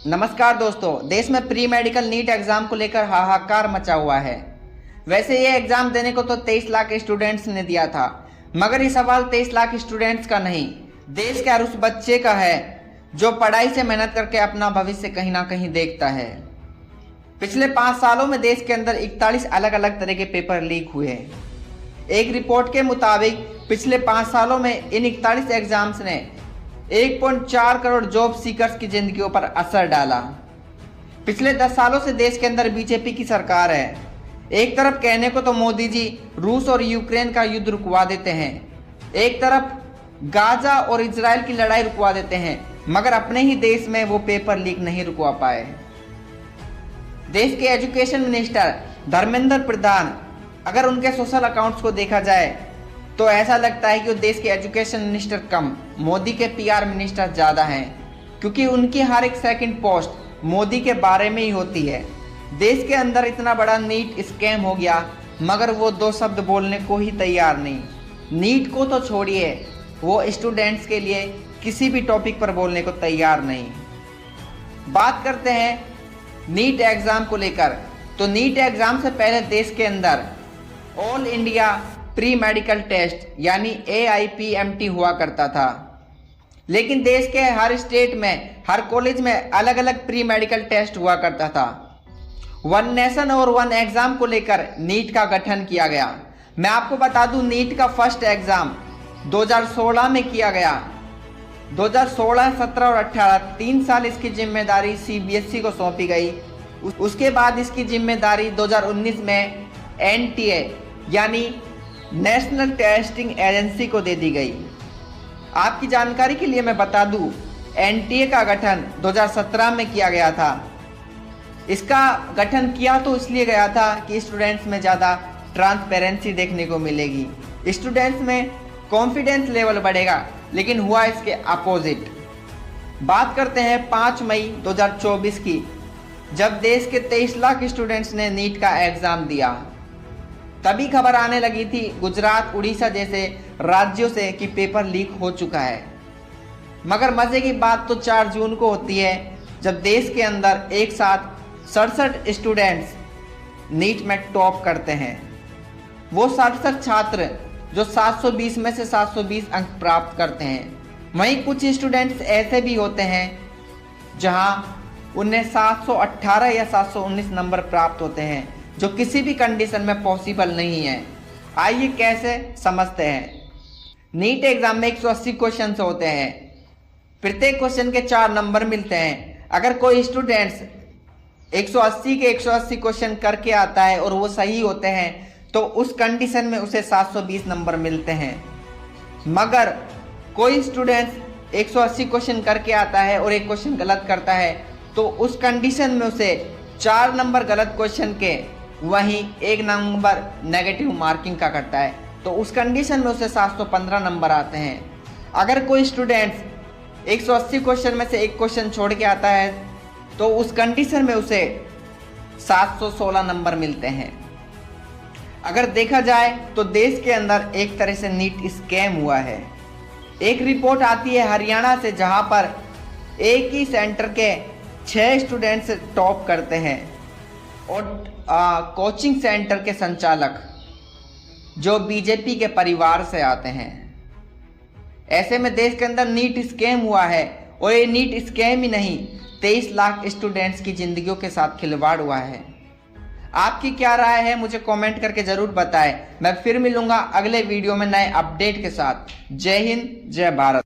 नमस्कार दोस्तों, देश में प्री मेडिकल नीट एग्जाम को लेकर हाहाकार मचा हुआ है। वैसे ये एग्जाम देने को तो 23 लाख स्टूडेंट्स ने दिया था, मगर ये सवाल 23 लाख स्टूडेंट्स का नहीं, देश के हर उस बच्चे का है जो पढ़ाई से मेहनत करके अपना भविष्य कहीं ना कहीं देखता है। पिछले 5 सालों में देश के अंदर 41 अलग अलग तरह के पेपर लीक हुए हैं। एक रिपोर्ट के मुताबिक पिछले 5 सालों में इन 41 एग्जाम्स ने 1.4 करोड़ जॉब सीकर्स की जिंदगियों पर असर डाला। पिछले 10 सालों से देश के अंदर बीजेपी की सरकार है। एक तरफ कहने को तो मोदी जी रूस और यूक्रेन का युद्ध रुकवा देते हैं, एक तरफ गाजा और इजराइल की लड़ाई रुकवा देते हैं, मगर अपने ही देश में वो पेपर लीक नहीं रुकवा पाए। देश के एजुकेशन मिनिस्टर धर्मेंद्र प्रधान, अगर उनके सोशल अकाउंट्स को देखा जाए तो ऐसा लगता है कि वो देश के एजुकेशन मिनिस्टर कम, मोदी के पीआर मिनिस्टर ज़्यादा हैं, क्योंकि उनकी हर एक सेकंड पोस्ट मोदी के बारे में ही होती है। देश के अंदर इतना बड़ा नीट स्कैम हो गया, मगर वो 2 शब्द बोलने को ही तैयार नहीं। नीट को तो छोड़िए, वो स्टूडेंट्स के लिए किसी भी टॉपिक पर बोलने को तैयार नहीं। बात करते हैं नीट एग्ज़ाम को लेकर, तो नीट एग्ज़ाम से पहले देश के अंदर all India pre medical test यानी AIPMT हुआ करता था, लेकिन देश के हर स्टेट में, हर कॉलेज में अलग अलग प्री मेडिकल टेस्ट हुआ करता था। वन नेशन और वन एग्ज़ाम को लेकर नीट का गठन किया गया। मैं आपको बता दूं, नीट का फर्स्ट एग्ज़ाम 2016 में किया गया। 2016, 17 और 18 3 साल इसकी जिम्मेदारी CBSE को सौंपी गई। उसके बाद इसकी जिम्मेदारी 2019 में NTA यानी नेशनल टेस्टिंग एजेंसी को दे दी गई। आपकी जानकारी के लिए मैं बता दूं, NTA का गठन 2017 में किया गया था। इसका गठन किया तो इसलिए गया था कि स्टूडेंट्स में ज़्यादा ट्रांसपेरेंसी देखने को मिलेगी, स्टूडेंट्स में कॉन्फिडेंस लेवल बढ़ेगा, लेकिन हुआ इसके अपोजिट। बात करते हैं 5 मई 2024 की, जब देश के 23 लाख स्टूडेंट्स ने नीट का एग्ज़ाम दिया। तभी खबर आने लगी थी गुजरात, उड़ीसा जैसे राज्यों से कि पेपर लीक हो चुका है। मगर मज़े की बात तो 4 जून को होती है, जब देश के अंदर एक साथ 67 स्टूडेंट्स नीट में टॉप करते हैं। वो 67 छात्र जो 720 में से 720 अंक प्राप्त करते हैं। वहीं कुछ स्टूडेंट्स ऐसे भी होते हैं जहां उन्हें 718 या 719 नंबर प्राप्त होते हैं, जो किसी भी कंडीशन में पॉसिबल नहीं है। आइए कैसे समझते हैं। नीट एग्जाम में 180 क्वेश्चन होते हैं, प्रत्येक क्वेश्चन के 4 नंबर मिलते हैं। अगर कोई स्टूडेंट्स 180 के 180 क्वेश्चन करके आता है और वो सही होते हैं, तो उस कंडीशन में उसे 720 नंबर मिलते हैं। मगर कोई स्टूडेंट्स 180 क्वेश्चन करके आता है और एक क्वेश्चन गलत करता है, तो उस कंडीशन में उसे 4 नंबर गलत क्वेश्चन के, वहीं 1 नंबर नेगेटिव मार्किंग का कटता है, तो उस कंडीशन में उसे 715 नंबर आते हैं। अगर कोई स्टूडेंट्स 180 क्वेश्चन में से एक क्वेश्चन छोड़ के आता है, तो उस कंडीशन में उसे 716 नंबर मिलते हैं। अगर देखा जाए तो देश के अंदर एक तरह से नीट स्कैम हुआ है। एक रिपोर्ट आती है हरियाणा से, जहां पर एक ही सेंटर के 6 स्टूडेंट्स टॉप करते हैं और कोचिंग सेंटर के संचालक जो बीजेपी के परिवार से आते हैं। ऐसे में देश के अंदर नीट स्कैम हुआ है, और ये नीट स्कैम ही नहीं, 23 लाख स्टूडेंट्स की जिंदगियों के साथ खिलवाड़ हुआ है। आपकी क्या राय है, मुझे कमेंट करके ज़रूर बताएं। मैं फिर मिलूंगा अगले वीडियो में नए अपडेट के साथ। जय हिंद, जय भारत।